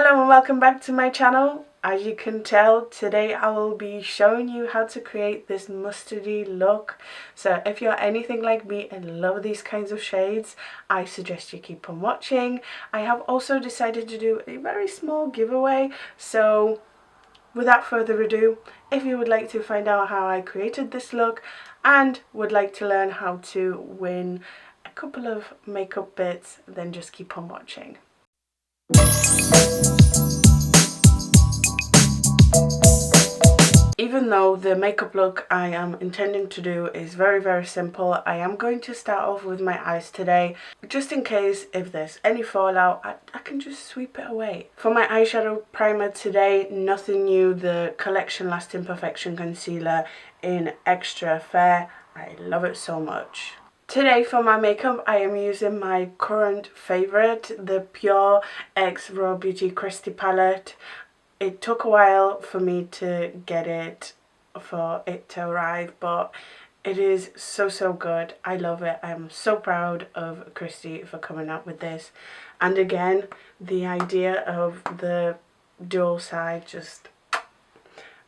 Hello and welcome back to my channel. As you can tell, today I will be showing you how to create this mustardy look. So if you're anything like me and love these kinds of shades, I suggest you keep on watching. I have also decided to do a very small giveaway, so without further ado, if you would like to find out how I created this look and would like to learn how to win a couple of makeup bits, then just keep on watching. Even though the makeup look I am intending to do is very simple, I am going to start off with my eyes today, just in case if there's any fallout, I can just sweep it away. For my eyeshadow primer today, nothing new, the Collection Lasting Perfection Concealer in Extra Fair. I love it so much. Today for my makeup, I am using my current favourite, the Pure X Raw Beauty Crusty palette. It took a while for me to get it, for it to arrive, but it is so good. I love it. I'm so proud of Christy for coming up with this. And again, the idea of the dual side, just,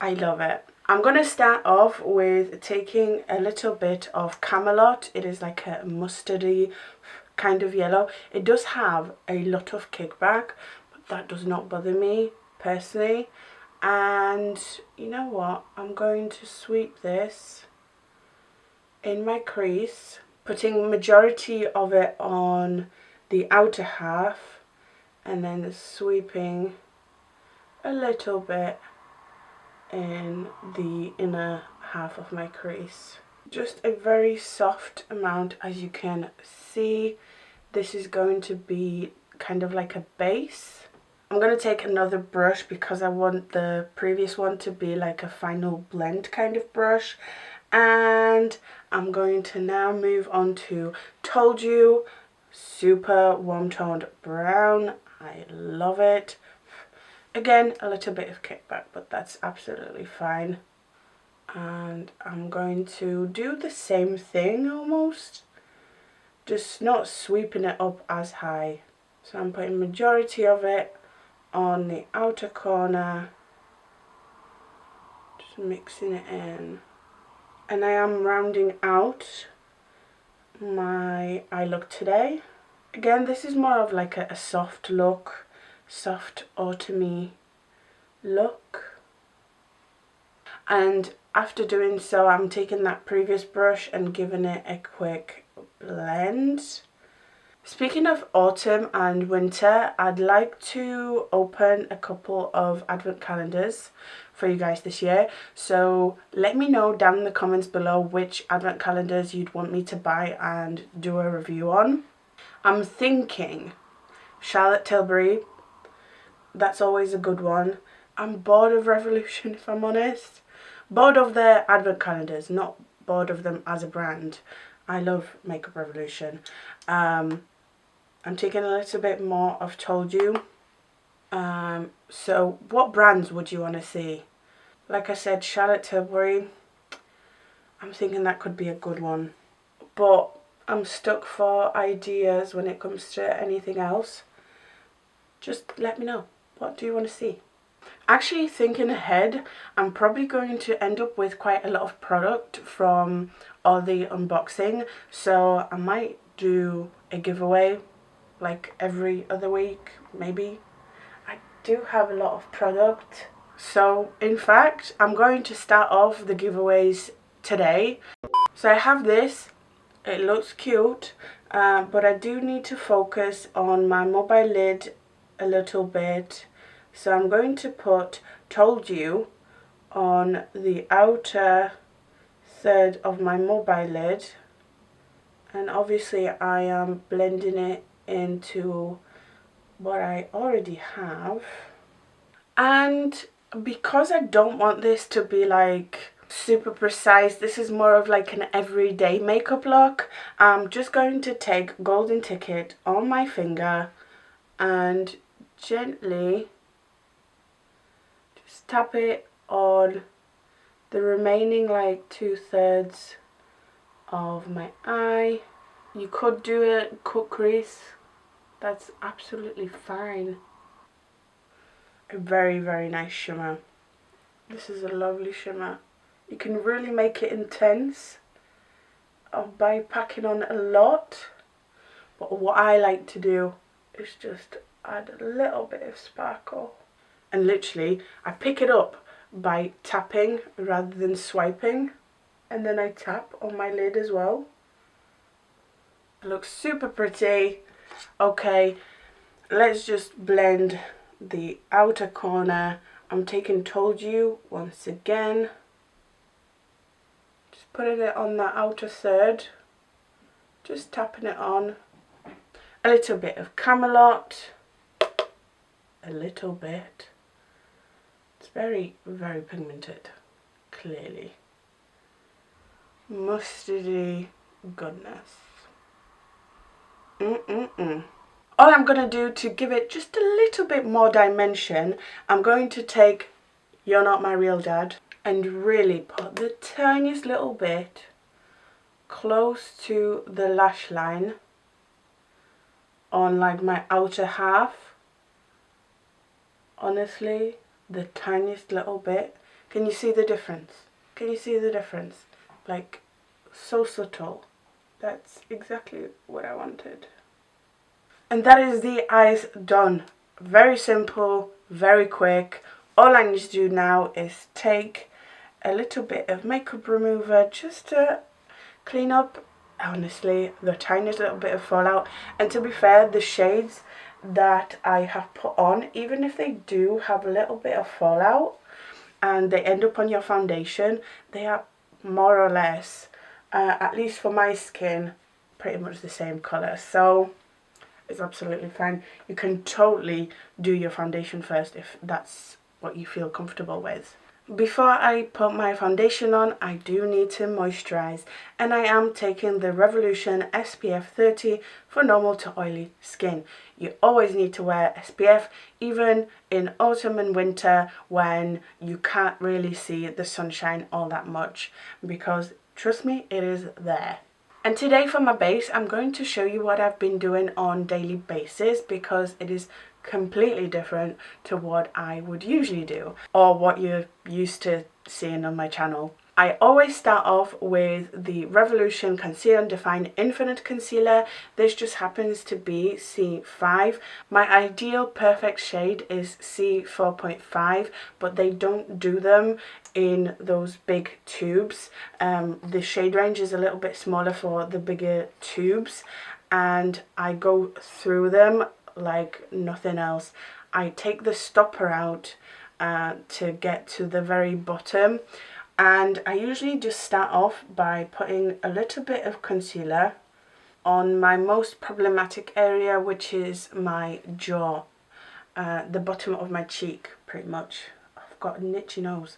I love it. I'm going to start off with taking a little bit of Camelot. It is like a mustardy kind of yellow. It does have a lot of kickback, but that does not bother me personally. And you know what, I'm going to sweep this in my crease, putting majority of it on the outer half and then sweeping a little bit in the inner half of my crease. Just a very soft amount. As you can see, this is going to be kind of like a base. I'm going to take another brush because I want the previous one to be like a final blend kind of brush. And I'm going to now move on to Told You, super warm toned brown. I love it. Again, a little bit of kickback, but that's absolutely fine. And I'm going to do the same thing almost, just not sweeping it up as high. So I'm putting majority of it on the outer corner, just mixing it in. And I am rounding out my eye look today. Again, this is more of like a soft look, soft autumny look. And after doing so, I'm taking that previous brush and giving it a quick blend. Speaking of autumn and winter, I'd like to open a couple of advent calendars for you guys this year. So let me know down in the comments below which advent calendars you'd want me to buy and do a review on. I'm thinking Charlotte Tilbury, that's always a good one. I'm bored of Revolution, if I'm honest. Bored of their advent calendars, not bored of them as a brand. I love Makeup Revolution. I'm taking a little bit more of Told You. So what brands would you want to see? Like I said, Charlotte Tilbury, I'm thinking that could be a good one. But I'm stuck for ideas when it comes to anything else. Just let me know. What do you want to see? Actually, thinking ahead, I'm probably going to end up with quite a lot of product from all the unboxing. So I might do a giveaway like every other week, maybe. I do have a lot of product. So in fact, I'm going to start off the giveaways today. So I have this. It looks cute, but I do need to focus on my mobile lid a little bit. So I'm going to put Told You on the outer third of my mobile lid. And obviously I am blending it into what I already have. And because I don't want this to be like super precise, this is more of like an everyday makeup look, I'm just going to take Golden Ticket on my finger and gently just tap it on the remaining like 2/3 of my eye. You could do a cut crease, that's absolutely fine. a very, very nice shimmer. This is a lovely shimmer. You can really make it intense by packing on a lot, but what I like to do is just add a little bit of sparkle. And literally, I pick it up by tapping rather than swiping, and then I tap on my lid as well. It looks super pretty. Okay, let's just blend the outer corner. I'm taking Told You once again. Just putting it on that outer third. Just tapping it on. A little bit of Camelot. A little bit. It's very, very pigmented, clearly. Mustardy goodness. All I'm going to do to give it just a little bit more dimension, I'm going to take You're Not My Real Dad and really put the tiniest little bit close to the lash line on like my outer half. Honestly, the tiniest little bit. Can you see the difference? Can you see the difference? Like, so subtle. That's exactly what I wanted. And that is the eyes done. Very simple, very quick. All I need to do now is take a little bit of makeup remover just to clean up, honestly, the tiniest little bit of fallout. And to be fair, the shades that I have put on, even if they do have a little bit of fallout and they end up on your foundation, they are more or less, at least for my skin, pretty much the same colour. So it's absolutely fine. You can totally do your foundation first if that's what you feel comfortable with. Before I put my foundation on, I do need to moisturize, and I am taking the Revolution SPF 30 for normal to oily skin. You always need to wear SPF, even in autumn and winter when you can't really see the sunshine all that much, because trust me, it is there. And today for my base, I'm going to show you what I've been doing on a daily basis, because it is completely different to what I would usually do or what you're used to seeing on my channel. I always start off with the Revolution Conceal and Define Infinite Concealer. This just happens to be C5. My ideal perfect shade is C4.5, but they don't do them in those big tubes. The shade range is a little bit smaller for the bigger tubes, and I go through them like nothing else. I take the stopper out to get to the very bottom, and I usually just start off by putting a little bit of concealer on my most problematic area, which is my jaw, the bottom of my cheek pretty much. I've got an itchy nose.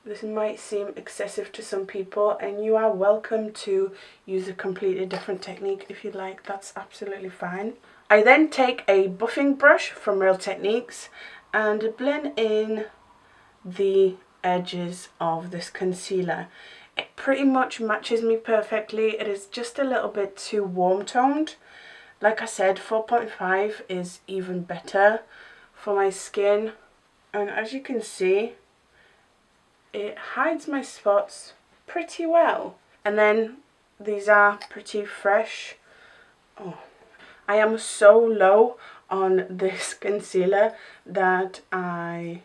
This might seem excessive to some people, and you are welcome to use a completely different technique if you like. That's absolutely fine. I then take a buffing brush from Real Techniques and blend in the edges of this concealer. It pretty much matches me perfectly. It is just a little bit too warm toned. Like I said, 4.5 is even better for my skin, and as you can see, it hides my spots pretty well. And then these are pretty fresh. Oh, I am so low on this concealer that I'm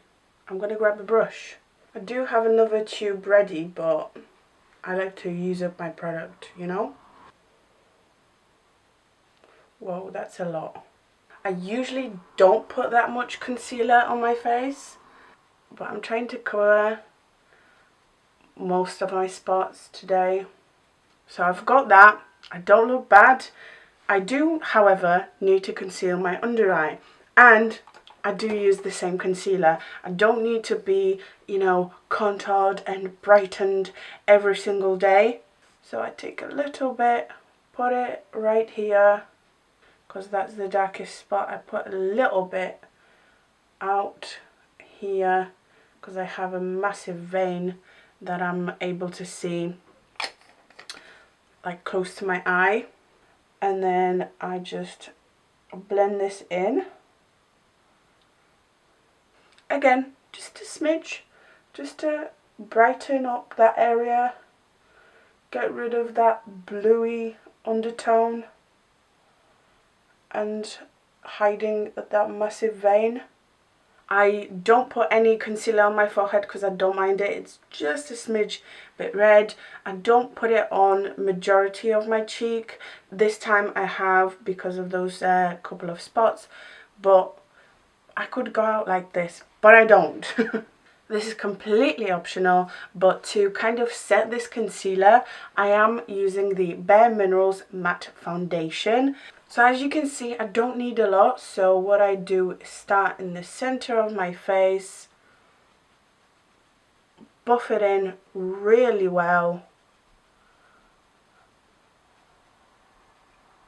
going to grab a brush. I do have another tube ready, but I like to use up my product, you know? Whoa, that's a lot. I usually don't put that much concealer on my face, but I'm trying to cover most of my spots today. So I've got that. I don't look bad. I do, however, need to conceal my under eye, and I do use the same concealer. I don't need to be, you know, contoured and brightened every single day. So I take a little bit, put it right here, because that's the darkest spot. I put a little bit out here, because I have a massive vein that I'm able to see, like close to my eye. And then I just blend this in. again, just a smidge, just to brighten up that area, get rid of that bluey undertone and hiding that massive vein. I don't put any concealer on my forehead because I don't mind it. It's just a smidge bit red. I don't put it on majority of my cheek. This time I have because of those couple of spots, but I could go out like this, but I don't. This is completely optional, but to kind of set this concealer, I am using the Bare Minerals Matte Foundation. So as you can see, I don't need a lot, so what I do is start in the center of my face, buff it in really well.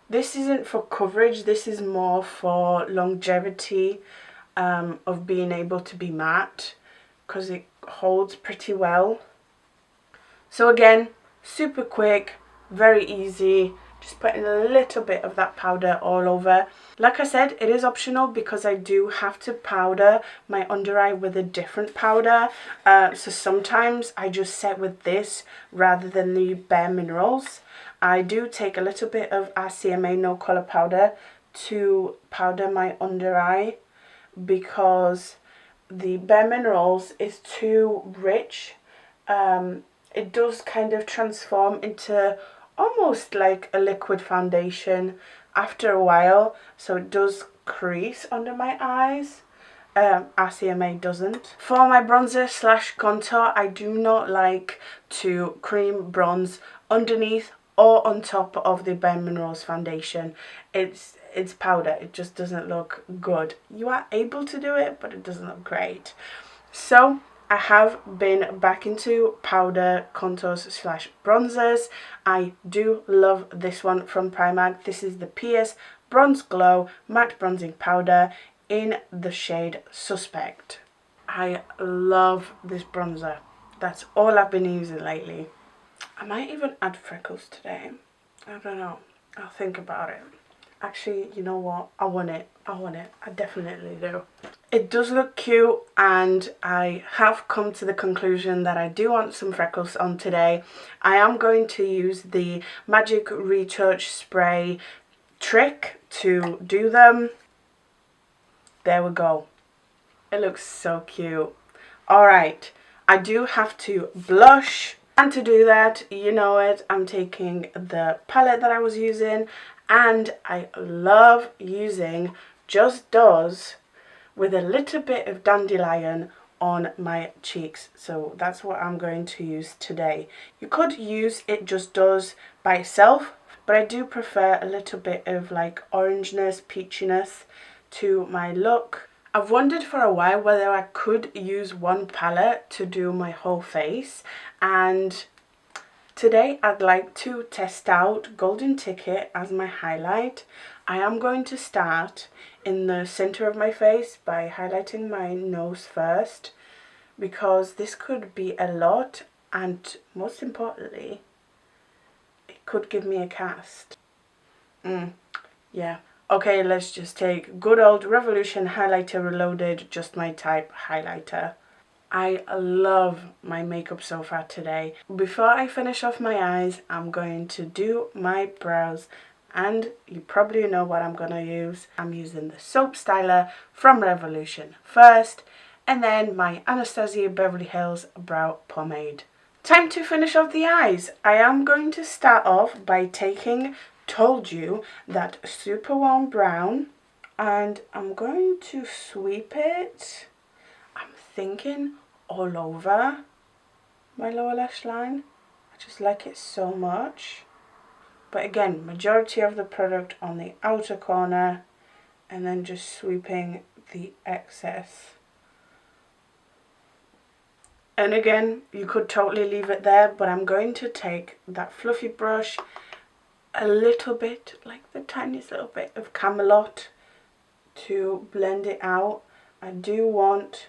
This isn't for coverage, this is more for longevity of being able to be matte, because it holds pretty well. So again, super quick, very easy, just putting a little bit of that powder all over. Like I said, it is optional because I do have to powder my under eye with a different powder. So sometimes I just set with this rather than the Bare Minerals. I do take a little bit of RCMA No Colour powder to powder my under eye because the Bare Minerals is too rich. It does kind of transform into almost like a liquid foundation after a while, so it does crease under my eyes. RCMA doesn't. For my bronzer slash contour, I do not like to cream bronze underneath or on top of the Bare Minerals foundation. It's powder, it just doesn't look good. You are able to do it, but it doesn't look great. So I have been back into powder contours slash bronzers. I do love this one from Primark. This is the PS Bronze Glow Matte Bronzing Powder in the shade Suspect. I love this bronzer. That's all I've been using lately. I might even add freckles today. I don't know. I'll think about it. Actually, you know what? I want it. I definitely do. It does look cute, and I have come to the conclusion that I do want some freckles on today. I am going to use the Magic Retouch Spray trick to do them. There we go. It looks so cute. Alright, I do have to blush. And to do that, you know it, I'm taking the palette that I was using, and I love using Just Does with a little bit of Dandelion on my cheeks. So that's what I'm going to use today. You could use It Just Does by itself, but I do prefer a little bit of like orangeness, peachiness to my look. I've wondered for a while whether I could use one palette to do my whole face, and today I'd like to test out Golden Ticket as my highlight. I am going to start in the center of my face by highlighting my nose first, because this could be a lot, and most importantly, it could give me a cast. Yeah. Okay, let's just take good old Revolution Highlighter Reloaded, just my type highlighter. I love my makeup so far today. Before I finish off my eyes, I'm going to do my brows, and you probably know what I'm going to use. I'm using the Soap Styler from Revolution first, and then my Anastasia Beverly Hills Brow Pomade. Time to finish off the eyes. I am going to start off by taking Told You, that super warm brown, and I'm going to sweep it, I'm thinking, all over my lower lash line. I just like it so much. But again, majority of the product on the outer corner, and then just sweeping the excess. And again, you could totally leave it there, but I'm going to take that fluffy brush, a little bit, like the tiniest little bit of Camelot, to blend it out. I do want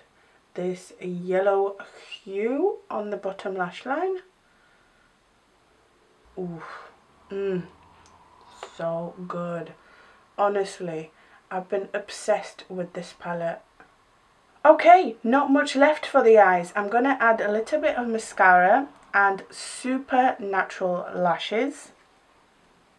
this yellow hue on the bottom lash line. Ooh, so good. Honestly, I've been obsessed with this palette. Okay, not much left for the eyes. I'm going to add a little bit of mascara and super natural lashes.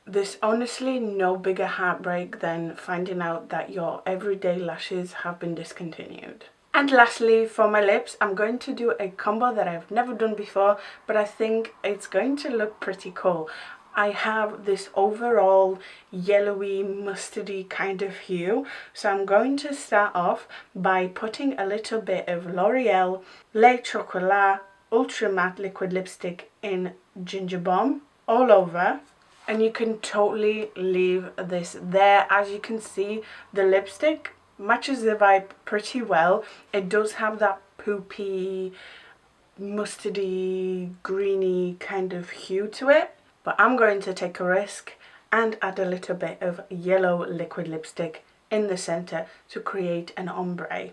There's honestly no bigger heartbreak than finding out that your everyday lashes have been discontinued. And lastly, for my lips, I'm going to do a combo that I've never done before, but I think it's going to look pretty cool. I have this overall yellowy, mustardy kind of hue, so I'm going to start off by putting a little bit of L'Oreal Le Chocolat Ultra Matte Liquid Lipstick in Ginger Bomb all over. And you can totally leave this there. As you can see, the lipstick matches the vibe pretty well. It does have that poopy, mustardy, greeny kind of hue to it. But I'm going to take a risk and add a little bit of yellow liquid lipstick in the center to create an ombre.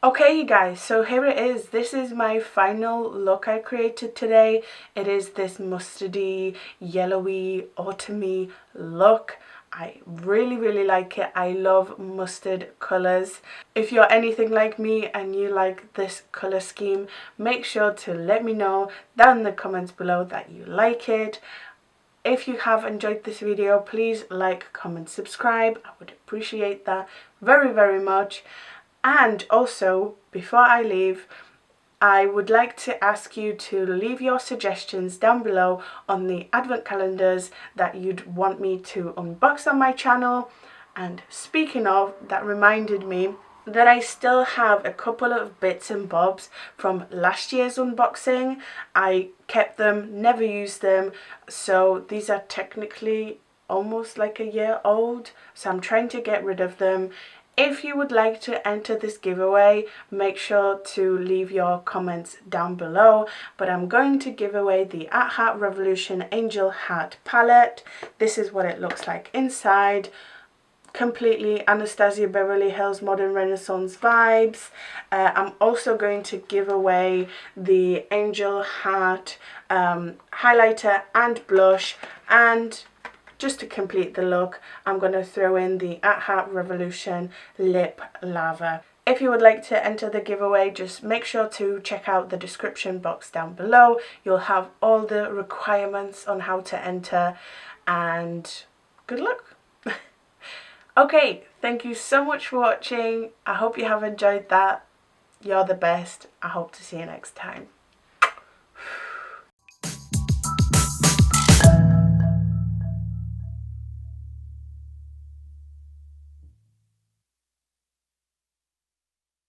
Okay you guys, so here it is. This is my final look I created today. It is this mustardy, yellowy, autumny look. I really like it. I love mustard colours. If you're anything like me and you like this colour scheme, make sure to let me know down in the comments below that you like it. If you have enjoyed this video, please like, comment, subscribe. I would appreciate that very much. And also, before I leave, I would like to ask you to leave your suggestions down below on the advent calendars that you'd want me to unbox on my channel. And speaking of, that reminded me that I still have a couple of bits and bobs from last year's unboxing. I kept them, never used them, so these are technically almost like a year old, so I'm trying to get rid of them. If you would like to enter this giveaway, make sure to leave your comments down below. But I'm going to give away the At Heart Revolution Angel Heart palette. This is what it looks like inside. Completely Anastasia Beverly Hills Modern Renaissance vibes. I'm also going to give away the Angel Heart highlighter and blush, and just to complete the look, I'm going to throw in the At Heart Revolution Lip Lava. If you would like to enter the giveaway, just make sure to check out the description box down below. You'll have all the requirements on how to enter, and good luck. Okay, thank you so much for watching. I hope you have enjoyed that. You're the best. I hope to see you next time.